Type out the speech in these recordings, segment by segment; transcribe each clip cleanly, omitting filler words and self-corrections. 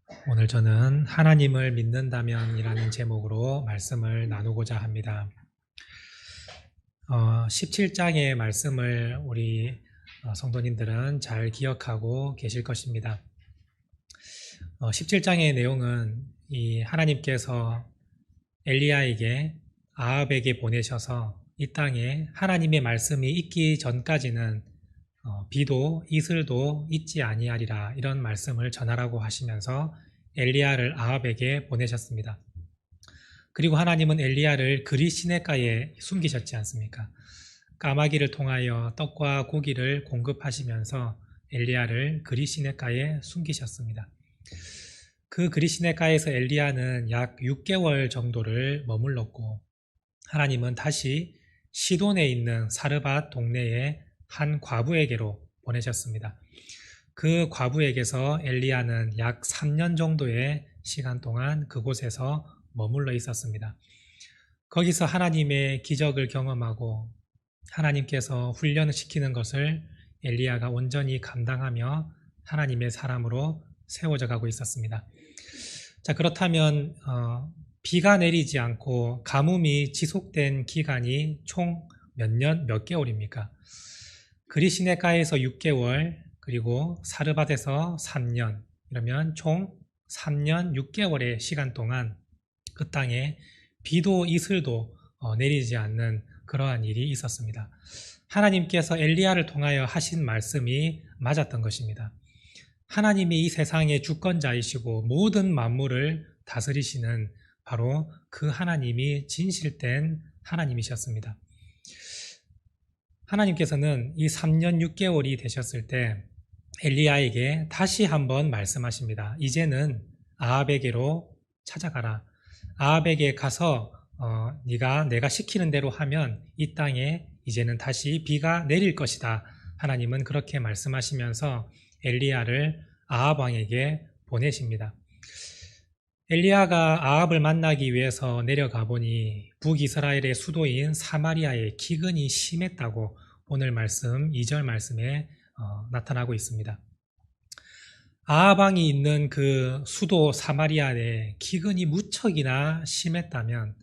오늘 저는 하나님을 믿는다면이라는 제목으로 말씀을 나누고자 합니다. 17장의 말씀을 우리 성도님들은 잘 기억하고 계실 것입니다. 17장의 내용은 이 하나님께서 엘리야에게 아합에게 보내셔서 이 땅에 하나님의 말씀이 있기 전까지는 비도 이슬도 있지 아니하리라 이런 말씀을 전하라고 하시면서 엘리야를 아합에게 보내셨습니다. 그리고 하나님은 엘리야를 그리 시내가에 숨기셨지 않습니까? 까마귀를 통하여 떡과 고기를 공급하시면서 엘리야를 그리 시내가에 숨기셨습니다. 그 그리 시내가에서 엘리야는 약 6개월 정도를 머물렀고 하나님은 다시 시돈에 있는 사르밧 동네에 한 과부에게로 보내셨습니다. 그 과부에게서 엘리야는 약 3년 정도의 시간 동안 그곳에서 머물러 있었습니다. 거기서 하나님의 기적을 경험하고 하나님께서 훈련을 시키는 것을 엘리야가 온전히 감당하며 하나님의 사람으로 세워져 가고 있었습니다. 자, 그렇다면 비가 내리지 않고 가뭄이 지속된 기간이 총 몇 년, 몇 개월입니까? 그리 시내가에서 6개월, 그리고 사르밧에서 3년, 이러면 총 3년 6개월의 시간 동안 그 땅에 비도 이슬도 내리지 않는 그러한 일이 있었습니다. 하나님께서 엘리야를 통하여 하신 말씀이 맞았던 것입니다. 하나님이 이 세상의 주권자이시고 모든 만물을 다스리시는 바로 그 하나님이 진실된 하나님이셨습니다. 하나님께서는 이 3년 6개월이 되셨을 때 엘리야에게 다시 한번 말씀하십니다. 이제는 아합에게로 찾아가라. 아합에게 가서 네가 내가 시키는 대로 하면 이 땅에 이제는 다시 비가 내릴 것이다. 하나님은 그렇게 말씀하시면서 엘리야를 아합 왕에게 보내십니다. 엘리야가 아합을 만나기 위해서 내려가 보니 북이스라엘의 수도인 사마리아의 기근이 심했다고 오늘 말씀 2절 말씀에 나타나고 있습니다. 아합 왕이 있는 그 수도 사마리아의 기근이 무척이나 심했다면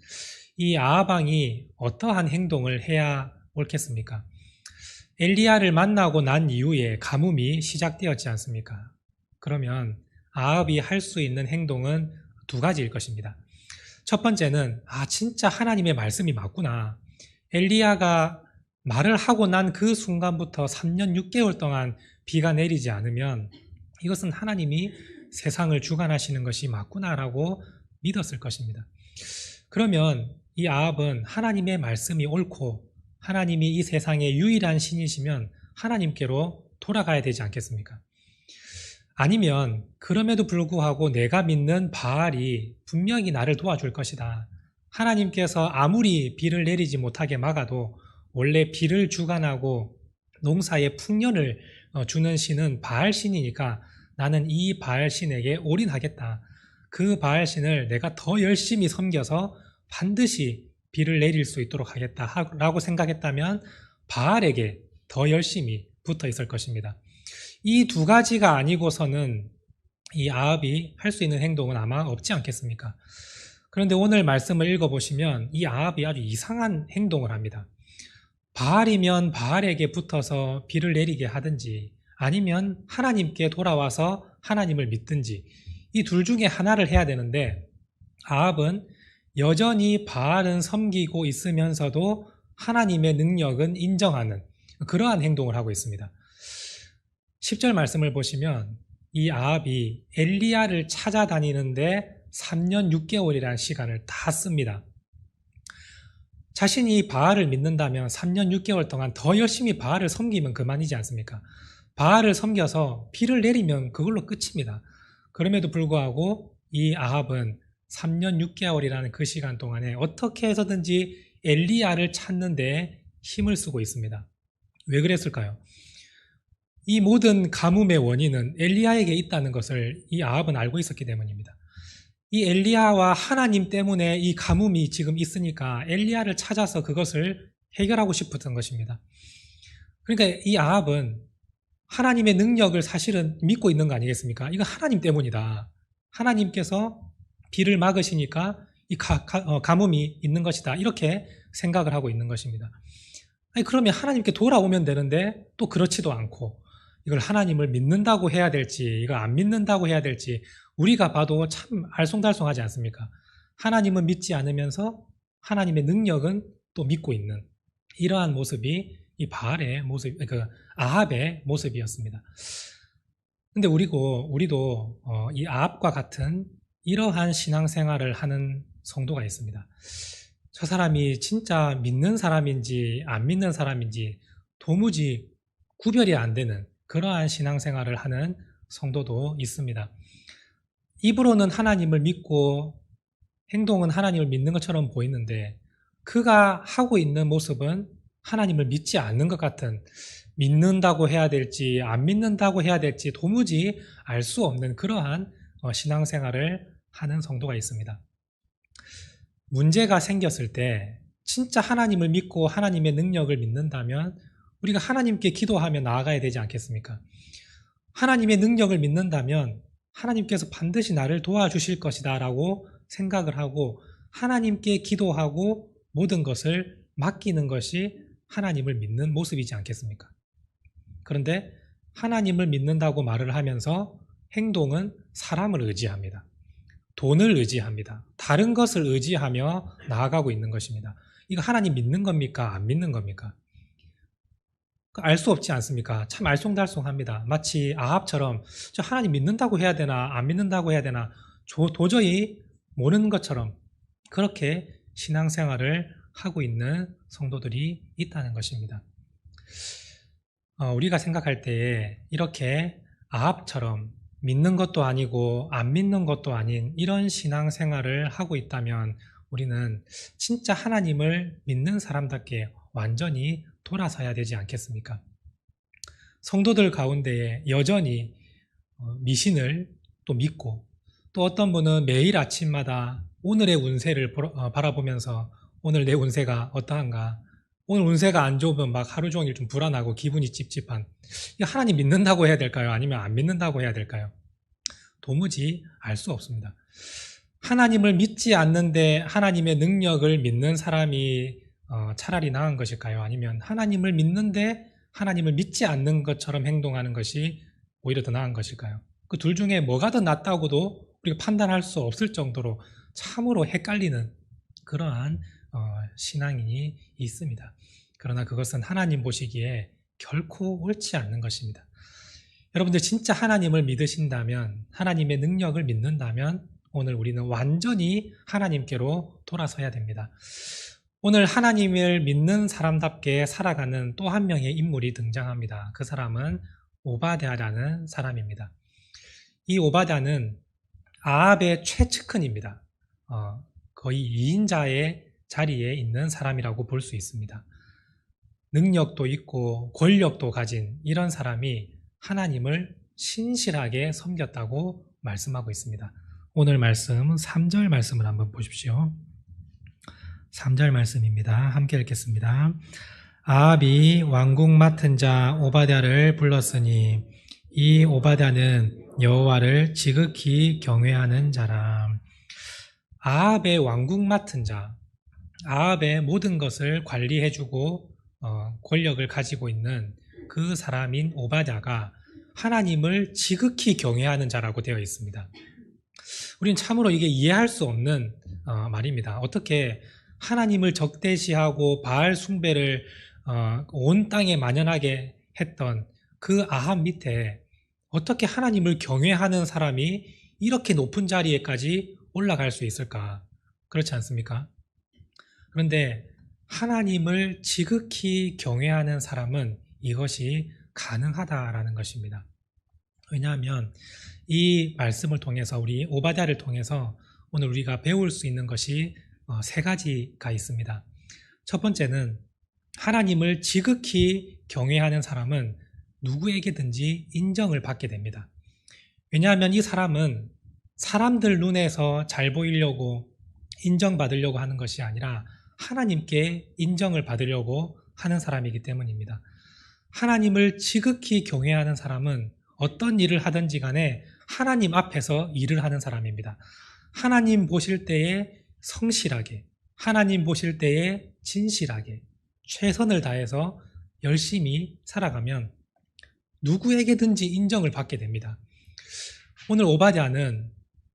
이 아합 왕이 어떠한 행동을 해야 옳겠습니까? 엘리야를 만나고 난 이후에 가뭄이 시작되었지 않습니까? 그러면 아합이 할 수 있는 행동은 두 가지일 것입니다. 첫 번째는 진짜 하나님의 말씀이 맞구나. 엘리야가 말을 하고 난 그 순간부터 3년 6개월 동안 비가 내리지 않으면 이것은 하나님이 세상을 주관하시는 것이 맞구나라고 믿었을 것입니다. 그러면 이 아합은 하나님의 말씀이 옳고 하나님이 이 세상의 유일한 신이시면 하나님께로 돌아가야 되지 않겠습니까? 아니면 그럼에도 불구하고 내가 믿는 바알이 분명히 나를 도와줄 것이다. 하나님께서 아무리 비를 내리지 못하게 막아도 원래 비를 주관하고 농사에 풍년을 주는 신은 바알 신이니까 나는 이 바알 신에게 올인하겠다. 그 바알 신을 내가 더 열심히 섬겨서 반드시 비를 내릴 수 있도록 하겠다 라고 생각했다면 바알에게 더 열심히 붙어 있을 것입니다. 이 두 가지가 아니고서는 이 아합이 할 수 있는 행동은 아마 없지 않겠습니까? 그런데 오늘 말씀을 읽어보시면 이 아합이 아주 이상한 행동을 합니다. 바알이면 바알에게 붙어서 비를 내리게 하든지 아니면 하나님께 돌아와서 하나님을 믿든지 이 둘 중에 하나를 해야 되는데 아합은 여전히 바알은 섬기고 있으면서도 하나님의 능력은 인정하는 그러한 행동을 하고 있습니다. 10절 말씀을 보시면 이 아합이 엘리야를 찾아다니는데 3년 6개월이라는 시간을 다 씁니다. 자신이 바알을 믿는다면 3년 6개월 동안 더 열심히 바알을 섬기면 그만이지 않습니까? 바알을 섬겨서 비를 내리면 그걸로 끝입니다. 그럼에도 불구하고 이 아합은 3년 6개월이라는 그 시간 동안에 어떻게 해서든지 엘리야를 찾는 데 힘을 쓰고 있습니다. 왜 그랬을까요? 이 모든 가뭄의 원인은 엘리야에게 있다는 것을 이 아합은 알고 있었기 때문입니다. 이 엘리야와 하나님 때문에 이 가뭄이 지금 있으니까 엘리야를 찾아서 그것을 해결하고 싶었던 것입니다. 그러니까 이 아합은 하나님의 능력을 사실은 믿고 있는 거 아니겠습니까? 이거 하나님 때문이다. 하나님께서 비를 막으시니까 이 가뭄이 있는 것이다. 이렇게 생각을 하고 있는 것입니다. 아니, 그러면 하나님께 돌아오면 되는데 또 그렇지도 않고 이걸 하나님을 믿는다고 해야 될지 이걸 안 믿는다고 해야 될지 우리가 봐도 참 알쏭달쏭하지 않습니까? 하나님은 믿지 않으면서 하나님의 능력은 또 믿고 있는 이러한 모습이 이 바알의 모습, 아합의 모습이었습니다. 근데 우리도 이 아합과 같은 이러한 신앙생활을 하는 성도가 있습니다. 저 사람이 진짜 믿는 사람인지 안 믿는 사람인지 도무지 구별이 안 되는 그러한 신앙생활을 하는 성도도 있습니다. 입으로는 하나님을 믿고 행동은 하나님을 믿는 것처럼 보이는데 그가 하고 있는 모습은 하나님을 믿지 않는 것 같은 믿는다고 해야 될지 안 믿는다고 해야 될지 도무지 알 수 없는 그러한 신앙생활을 하는 성도가 있습니다. 문제가 생겼을 때 진짜 하나님을 믿고 하나님의 능력을 믿는다면 우리가 하나님께 기도하며 나아가야 되지 않겠습니까? 하나님의 능력을 믿는다면 하나님께서 반드시 나를 도와주실 것이다 라고 생각을 하고 하나님께 기도하고 모든 것을 맡기는 것이 하나님을 믿는 모습이지 않겠습니까? 그런데 하나님을 믿는다고 말을 하면서 행동은 사람을 의지합니다. 돈을 의지합니다. 다른 것을 의지하며 나아가고 있는 것입니다. 이거 하나님 믿는 겁니까? 안 믿는 겁니까? 알 수 없지 않습니까? 참 알쏭달쏭합니다. 마치 아합처럼 저 하나님 믿는다고 해야 되나 안 믿는다고 해야 되나 도저히 모르는 것처럼 그렇게 신앙생활을 하고 있는 성도들이 있다는 것입니다. 우리가 생각할 때에 이렇게 아합처럼 믿는 것도 아니고 안 믿는 것도 아닌 이런 신앙생활을 하고 있다면 우리는 진짜 하나님을 믿는 사람답게 완전히 돌아서야 되지 않겠습니까? 성도들 가운데에 여전히 미신을 또 믿고 또 어떤 분은 매일 아침마다 오늘의 운세를 바라보면서 오늘 내 운세가 어떠한가, 오늘 운세가 안 좋으면 막 하루 종일 좀 불안하고 기분이 찝찝한, 이거 하나님 믿는다고 해야 될까요? 아니면 안 믿는다고 해야 될까요? 도무지 알 수 없습니다. 하나님을 믿지 않는데 하나님의 능력을 믿는 사람이 차라리 나은 것일까요? 아니면 하나님을 믿는데 하나님을 믿지 않는 것처럼 행동하는 것이 오히려 더 나은 것일까요? 그 둘 중에 뭐가 더 낫다고도 우리가 판단할 수 없을 정도로 참으로 헷갈리는 그러한 신앙인이 있습니다. 그러나 그것은 하나님 보시기에 결코 옳지 않는 것입니다. 여러분들 진짜 하나님을 믿으신다면, 하나님의 능력을 믿는다면 오늘 우리는 완전히 하나님께로 돌아서야 됩니다. 오늘 하나님을 믿는 사람답게 살아가는 또 한 명의 인물이 등장합니다. 그 사람은 오바댜라는 사람입니다. 이 오바댜는 아합의 최측근입니다. 거의 2인자의 자리에 있는 사람이라고 볼 수 있습니다. 능력도 있고 권력도 가진 이런 사람이 하나님을 신실하게 섬겼다고 말씀하고 있습니다. 오늘 말씀 3절 말씀을 한번 보십시오. 3절 말씀입니다. 함께 읽겠습니다. 아합이 왕궁 맡은 자 오바댜를 불렀으니 이 오바댜는 여호와를 지극히 경외하는 자라. 아합의 왕궁 맡은 자, 아합의 모든 것을 관리해주고 권력을 가지고 있는 그 사람인 오바댜가 하나님을 지극히 경외하는 자라고 되어 있습니다. 우리는 참으로 이게 이해할 수 없는 말입니다. 어떻게 하나님을 적대시하고 바알 숭배를 온 땅에 만연하게 했던 그 아합 밑에 어떻게 하나님을 경외하는 사람이 이렇게 높은 자리에까지 올라갈 수 있을까? 그렇지 않습니까? 그런데 하나님을 지극히 경외하는 사람은 이것이 가능하다라는 것입니다. 왜냐하면 이 말씀을 통해서 우리 오바댜를 통해서 오늘 우리가 배울 수 있는 것이 세 가지가 있습니다. 첫 번째는 하나님을 지극히 경외하는 사람은 누구에게든지 인정을 받게 됩니다. 왜냐하면 이 사람은 사람들 눈에서 잘 보이려고 인정받으려고 하는 것이 아니라 하나님께 인정을 받으려고 하는 사람이기 때문입니다. 하나님을 지극히 경외하는 사람은 어떤 일을 하든지 간에 하나님 앞에서 일을 하는 사람입니다. 하나님 보실 때에 성실하게, 하나님 보실 때에 진실하게, 최선을 다해서 열심히 살아가면 누구에게든지 인정을 받게 됩니다. 오늘 오바댜는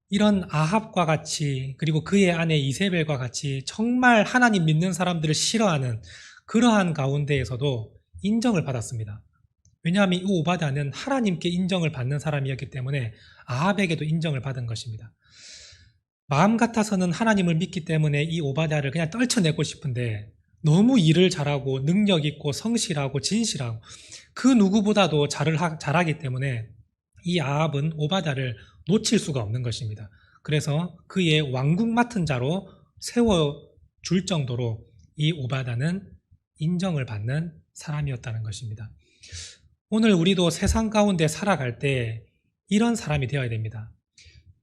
이런 아합과 같이, 그리고 그의 아내 이세벨과 같이 정말 하나님 믿는 사람들을 싫어하는 그러한 가운데에서도 인정을 받았습니다. 왜냐하면 이 오바댜는 하나님께 인정을 받는 사람이었기 때문에 아합에게도 인정을 받은 것입니다. 마음 같아서는 하나님을 믿기 때문에 이 오바댜를 그냥 떨쳐내고 싶은데 너무 일을 잘하고 능력 있고 성실하고 진실하고 그 누구보다도 잘하기 때문에 이 아합은 오바댜를 놓칠 수가 없는 것입니다. 그래서 그의 왕궁 맡은 자로 세워줄 정도로 이 오바댜는 인정을 받는 사람이었다는 것입니다. 오늘 우리도 세상 가운데 살아갈 때 이런 사람이 되어야 됩니다.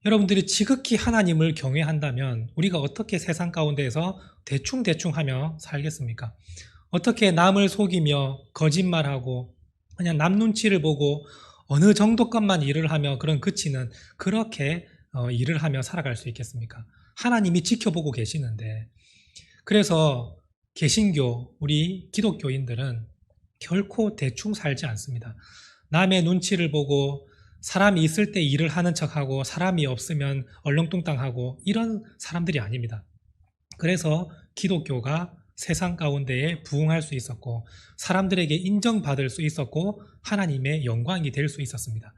여러분들이 지극히 하나님을 경외한다면 우리가 어떻게 세상 가운데에서 대충대충 하며 살겠습니까? 어떻게 남을 속이며 거짓말하고 그냥 남 눈치를 보고 어느 정도 것만 일을 하며 그치는 그렇게 일을 하며 살아갈 수 있겠습니까? 하나님이 지켜보고 계시는데. 그래서 개신교, 우리 기독교인들은 결코 대충 살지 않습니다. 남의 눈치를 보고 사람이 있을 때 일을 하는 척하고 사람이 없으면 얼렁뚱땅하고 이런 사람들이 아닙니다. 그래서 기독교가 세상 가운데에 부흥할 수 있었고 사람들에게 인정받을 수 있었고 하나님의 영광이 될 수 있었습니다.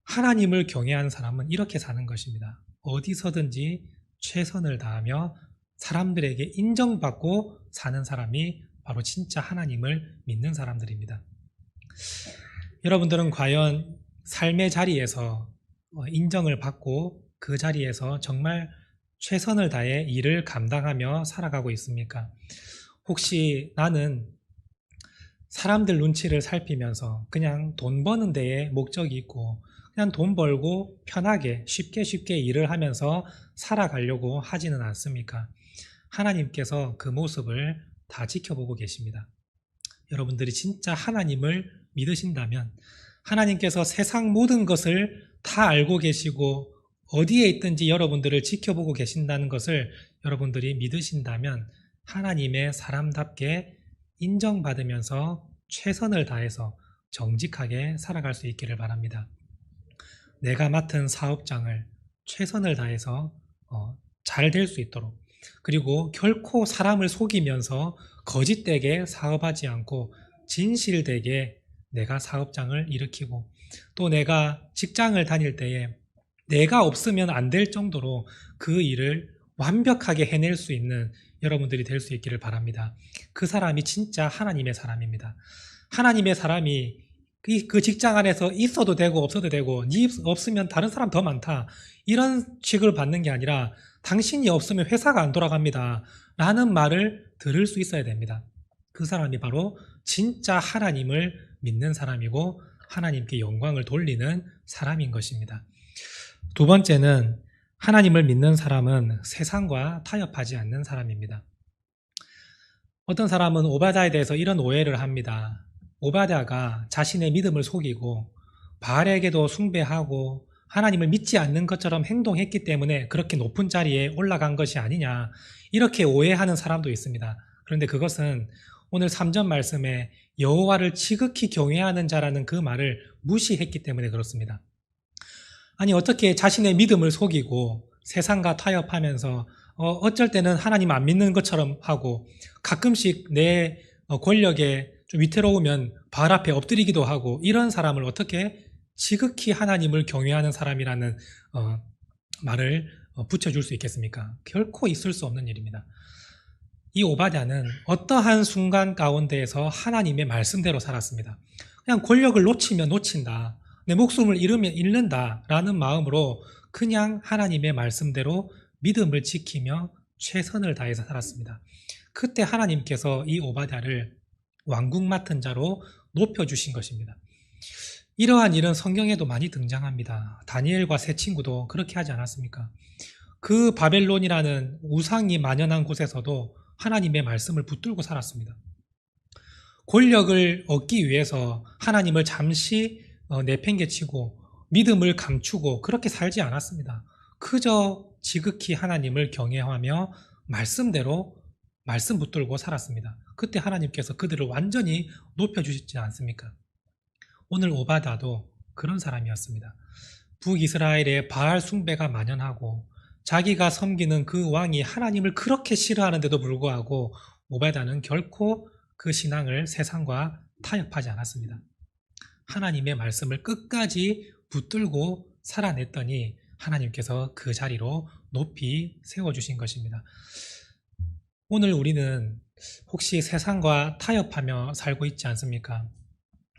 하나님을 경외하는 사람은 이렇게 사는 것입니다. 어디서든지 최선을 다하며 사람들에게 인정받고 사는 사람이 바로 진짜 하나님을 믿는 사람들입니다. 여러분들은 과연 삶의 자리에서 인정을 받고 그 자리에서 정말 최선을 다해 일을 감당하며 살아가고 있습니까? 혹시 나는 사람들 눈치를 살피면서 그냥 돈 버는 데에 목적이 있고 그냥 돈 벌고 편하게 쉽게 일을 하면서 살아가려고 하지는 않습니까? 하나님께서 그 모습을 다 지켜보고 계십니다. 여러분들이 진짜 하나님을 믿으신다면 하나님께서 세상 모든 것을 다 알고 계시고 어디에 있든지 여러분들을 지켜보고 계신다는 것을 여러분들이 믿으신다면 하나님의 사람답게 인정받으면서 최선을 다해서 정직하게 살아갈 수 있기를 바랍니다. 내가 맡은 사업장을 최선을 다해서 잘 될 수 있도록, 그리고 결코 사람을 속이면서 거짓되게 사업하지 않고 진실되게 내가 사업장을 일으키고, 또 내가 직장을 다닐 때에 내가 없으면 안 될 정도로 그 일을 완벽하게 해낼 수 있는 여러분들이 될 수 있기를 바랍니다. 그 사람이 진짜 하나님의 사람입니다. 하나님의 사람이 그 직장 안에서 있어도 되고 없어도 되고 네 없으면 다른 사람 더 많다 이런 취급을 받는 게 아니라 당신이 없으면 회사가 안 돌아갑니다 라는 말을 들을 수 있어야 됩니다. 그 사람이 바로 진짜 하나님을 믿는 사람이고 하나님께 영광을 돌리는 사람인 것입니다. 두 번째는 하나님을 믿는 사람은 세상과 타협하지 않는 사람입니다. 어떤 사람은 오바댜에 대해서 이런 오해를 합니다. 오바댜가 자신의 믿음을 속이고 바알에게도 숭배하고 하나님을 믿지 않는 것처럼 행동했기 때문에 그렇게 높은 자리에 올라간 것이 아니냐, 이렇게 오해하는 사람도 있습니다. 그런데 그것은 오늘 3절 말씀에 여호와를 지극히 경외하는 자라는 그 말을 무시했기 때문에 그렇습니다. 아니, 어떻게 자신의 믿음을 속이고 세상과 타협하면서 어쩔 때는 하나님 안 믿는 것처럼 하고 가끔씩 내 권력에 좀 위태로우면 바알 앞에 엎드리기도 하고 이런 사람을 어떻게 지극히 하나님을 경외하는 사람이라는 말을 붙여줄 수 있겠습니까? 결코 있을 수 없는 일입니다. 이 오바댜는 어떠한 순간 가운데에서 하나님의 말씀대로 살았습니다. 그냥 권력을 놓치면 놓친다, 내 목숨을 잃으면 잃는다라는 마음으로 그냥 하나님의 말씀대로 믿음을 지키며 최선을 다해서 살았습니다. 그때 하나님께서 이 오바댜를 왕궁 맡은 자로 높여주신 것입니다. 이러한 일은 성경에도 많이 등장합니다. 다니엘과 세 친구도 그렇게 하지 않았습니까? 그 바벨론이라는 우상이 만연한 곳에서도 하나님의 말씀을 붙들고 살았습니다. 권력을 얻기 위해서 하나님을 잠시 내팽개치고 믿음을 감추고 그렇게 살지 않았습니다. 그저 지극히 하나님을 경외하며 말씀대로 말씀 붙들고 살았습니다. 그때 하나님께서 그들을 완전히 높여주시지 않습니까? 오늘 오바다도 그런 사람이었습니다. 북이스라엘의 바알 숭배가 만연하고 자기가 섬기는 그 왕이 하나님을 그렇게 싫어하는데도 불구하고 오바다는 결코 그 신앙을 세상과 타협하지 않았습니다. 하나님의 말씀을 끝까지 붙들고 살아냈더니 하나님께서 그 자리로 높이 세워주신 것입니다. 오늘 우리는 혹시 세상과 타협하며 살고 있지 않습니까?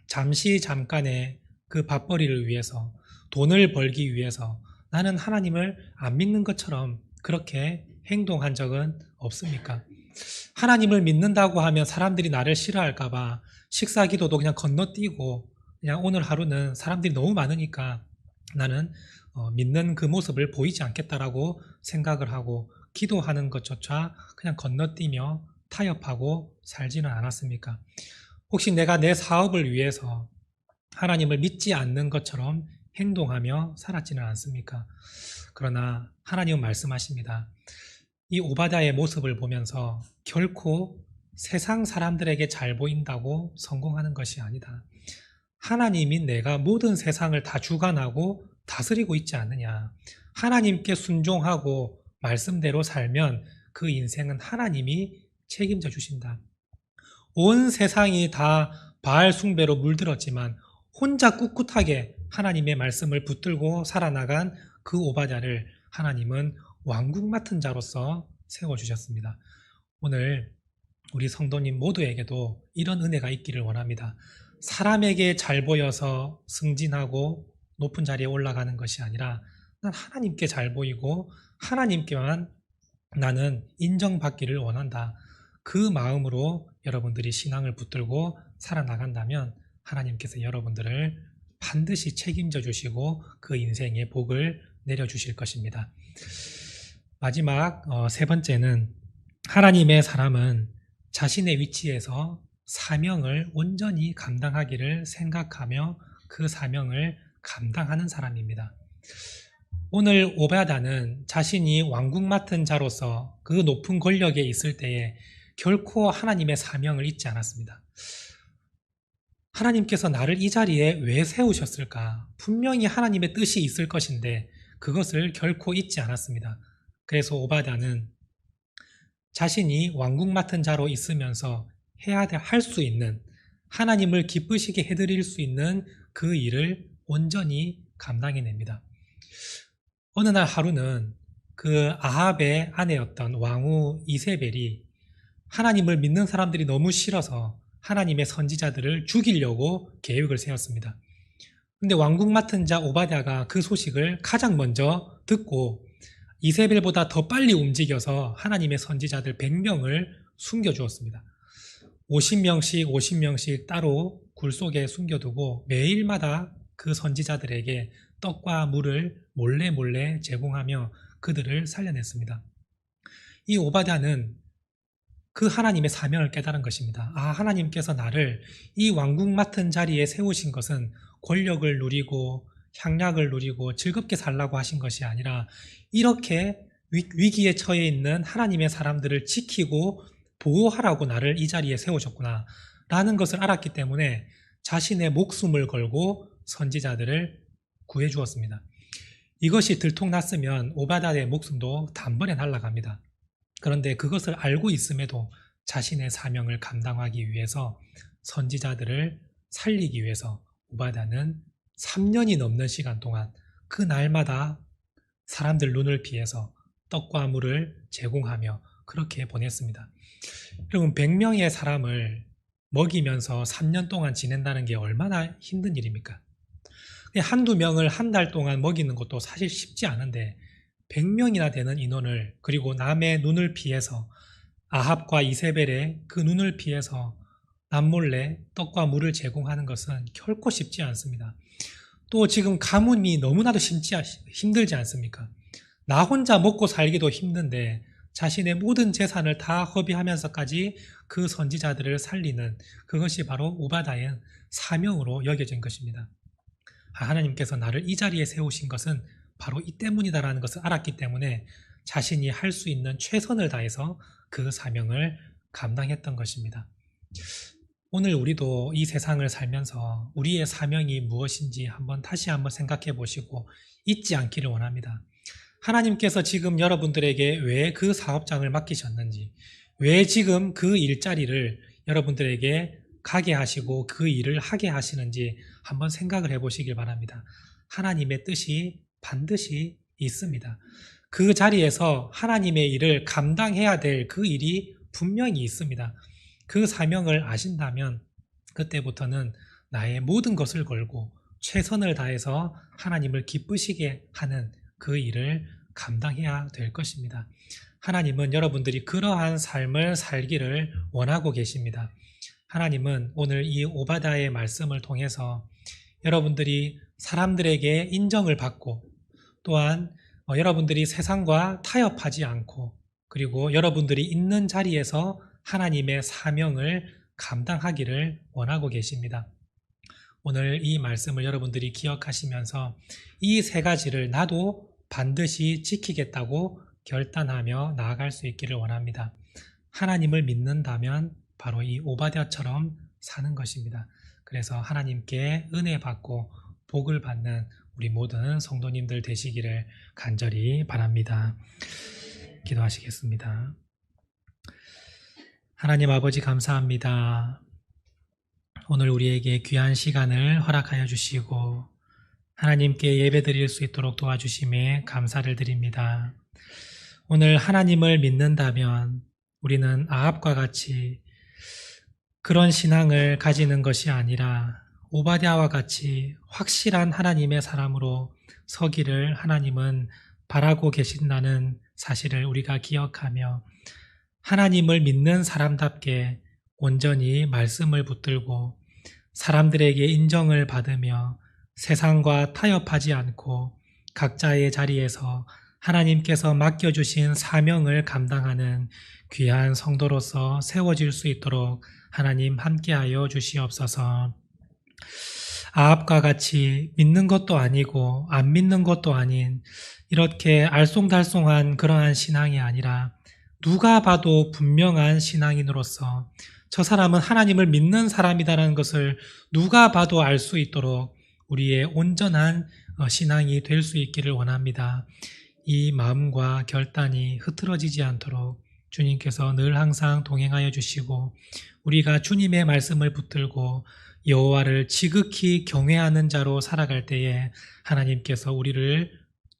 잠시 잠깐의 그 밥벌이를 위해서, 돈을 벌기 위해서 나는 하나님을 안 믿는 것처럼 그렇게 행동한 적은 없습니까? 하나님을 믿는다고 하면 사람들이 나를 싫어할까봐 식사 기도도 그냥 건너뛰고 그냥 오늘 하루는 사람들이 너무 많으니까 나는 믿는 그 모습을 보이지 않겠다라고 생각을 하고 기도하는 것조차 그냥 건너뛰며 타협하고 살지는 않았습니까? 혹시 내가 내 사업을 위해서 하나님을 믿지 않는 것처럼 행동하며 살았지는 않습니까? 그러나 하나님은 말씀하십니다. 이 오바댜의 모습을 보면서 결코 세상 사람들에게 잘 보인다고 성공하는 것이 아니다. 하나님인 내가 모든 세상을 다 주관하고 다스리고 있지 않느냐. 하나님께 순종하고 말씀대로 살면 그 인생은 하나님이 책임져 주신다. 온 세상이 다 바알 숭배로 물들었지만 혼자 꿋꿋하게 하나님의 말씀을 붙들고 살아나간 그 오바댜를 하나님은 왕국 맡은 자로서 세워주셨습니다. 오늘 우리 성도님 모두에게도 이런 은혜가 있기를 원합니다. 사람에게 잘 보여서 승진하고 높은 자리에 올라가는 것이 아니라 난 하나님께 잘 보이고 하나님께만 나는 인정받기를 원한다. 그 마음으로 여러분들이 신앙을 붙들고 살아나간다면 하나님께서 여러분들을 반드시 책임져 주시고 그 인생의 복을 내려주실 것입니다. 마지막 세 번째는 하나님의 사람은 자신의 위치에서 사명을 온전히 감당하기를 생각하며 그 사명을 감당하는 사람입니다. 오늘 오바댜는 자신이 왕국 맡은 자로서 그 높은 권력에 있을 때에 결코 하나님의 사명을 잊지 않았습니다. 하나님께서 나를 이 자리에 왜 세우셨을까? 분명히 하나님의 뜻이 있을 것인데 그것을 결코 잊지 않았습니다. 그래서 오바댜는 자신이 왕국 맡은 자로 있으면서 할 수 있는, 하나님을 기쁘시게 해드릴 수 있는 그 일을 온전히 감당해냅니다. 어느 날 하루는 그 아합의 아내였던 왕후 이세벨이 하나님을 믿는 사람들이 너무 싫어서 하나님의 선지자들을 죽이려고 계획을 세웠습니다. 근데 왕국 맡은 자 오바댜가 그 소식을 가장 먼저 듣고 이세벨보다 더 빨리 움직여서 하나님의 선지자들 100명을 숨겨주었습니다. 50명씩 따로 굴 속에 숨겨두고 매일마다 그 선지자들에게 떡과 물을 몰래 제공하며 그들을 살려냈습니다. 이 오바댜는 그 하나님의 사명을 깨달은 것입니다. 하나님께서 나를 이 왕국 맡은 자리에 세우신 것은 권력을 누리고 향락을 누리고 즐겁게 살라고 하신 것이 아니라 이렇게 위기에 처해 있는 하나님의 사람들을 지키고 보호하라고 나를 이 자리에 세우셨구나 라는 것을 알았기 때문에 자신의 목숨을 걸고 선지자들을 구해 주었습니다. 이것이 들통났으면 오바댜의 목숨도 단번에 날아갑니다. 그런데 그것을 알고 있음에도 자신의 사명을 감당하기 위해서 선지자들을 살리기 위해서 오바댜는 3년이 넘는 시간 동안 그 날마다 사람들 눈을 피해서 떡과 물을 제공하며 그렇게 보냈습니다. 여러분 100명의 사람을 먹이면서 3년 동안 지낸다는 게 얼마나 힘든 일입니까? 한두 명을 한 달 동안 먹이는 것도 사실 쉽지 않은데 100명이나 되는 인원을 그리고 남의 눈을 피해서 아합과 이세벨의 그 눈을 피해서 남몰래 떡과 물을 제공하는 것은 결코 쉽지 않습니다. 또 지금 가뭄이 너무나도 힘들지 않습니까? 나 혼자 먹고 살기도 힘든데 자신의 모든 재산을 다 허비하면서까지 그 선지자들을 살리는 그것이 바로 오바댜의 사명으로 여겨진 것입니다. 하나님께서 나를 이 자리에 세우신 것은 바로 이 때문이다라는 것을 알았기 때문에 자신이 할 수 있는 최선을 다해서 그 사명을 감당했던 것입니다. 오늘 우리도 이 세상을 살면서 우리의 사명이 무엇인지 다시 한번 생각해 보시고 잊지 않기를 원합니다. 하나님께서 지금 여러분들에게 왜 그 사업장을 맡기셨는지, 왜 지금 그 일자리를 여러분들에게 가게 하시고 그 일을 하게 하시는지 한번 생각을 해 보시길 바랍니다. 하나님의 뜻이 반드시 있습니다. 그 자리에서 하나님의 일을 감당해야 될 그 일이 분명히 있습니다. 그 사명을 아신다면 그때부터는 나의 모든 것을 걸고 최선을 다해서 하나님을 기쁘시게 하는 그 일을 감당해야 될 것입니다. 하나님은 여러분들이 그러한 삶을 살기를 원하고 계십니다. 하나님은 오늘 이 오바댜의 말씀을 통해서 여러분들이 사람들에게 인정을 받고 또한 여러분들이 세상과 타협하지 않고 그리고 여러분들이 있는 자리에서 하나님의 사명을 감당하기를 원하고 계십니다. 오늘 이 말씀을 여러분들이 기억하시면서 이 세 가지를 나도 반드시 지키겠다고 결단하며 나아갈 수 있기를 원합니다. 하나님을 믿는다면 바로 이 오바댜처럼 사는 것입니다. 그래서 하나님께 은혜 받고 복을 받는 우리 모든 성도님들 되시기를 간절히 바랍니다. 기도하시겠습니다. 하나님 아버지 감사합니다. 오늘 우리에게 귀한 시간을 허락하여 주시고 하나님께 예배드릴 수 있도록 도와주심에 감사를 드립니다. 오늘 하나님을 믿는다면 우리는 아합과 같이 그런 신앙을 가지는 것이 아니라 오바댜와 같이 확실한 하나님의 사람으로 서기를 하나님은 바라고 계신다는 사실을 우리가 기억하며 하나님을 믿는 사람답게 온전히 말씀을 붙들고 사람들에게 인정을 받으며 세상과 타협하지 않고 각자의 자리에서 하나님께서 맡겨주신 사명을 감당하는 귀한 성도로서 세워질 수 있도록 하나님 함께하여 주시옵소서. 아합과 같이 믿는 것도 아니고 안 믿는 것도 아닌 이렇게 알쏭달쏭한 그러한 신앙이 아니라 누가 봐도 분명한 신앙인으로서 저 사람은 하나님을 믿는 사람이다라는 것을 누가 봐도 알 수 있도록 우리의 온전한 신앙이 될 수 있기를 원합니다. 이 마음과 결단이 흐트러지지 않도록 주님께서 늘 항상 동행하여 주시고 우리가 주님의 말씀을 붙들고 여호와를 지극히 경외하는 자로 살아갈 때에 하나님께서 우리를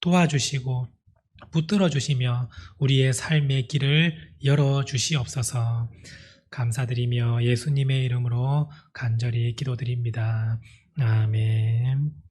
도와주시고 붙들어 주시며 우리의 삶의 길을 열어 주시옵소서. 감사드리며 예수님의 이름으로 간절히 기도드립니다. 아멘.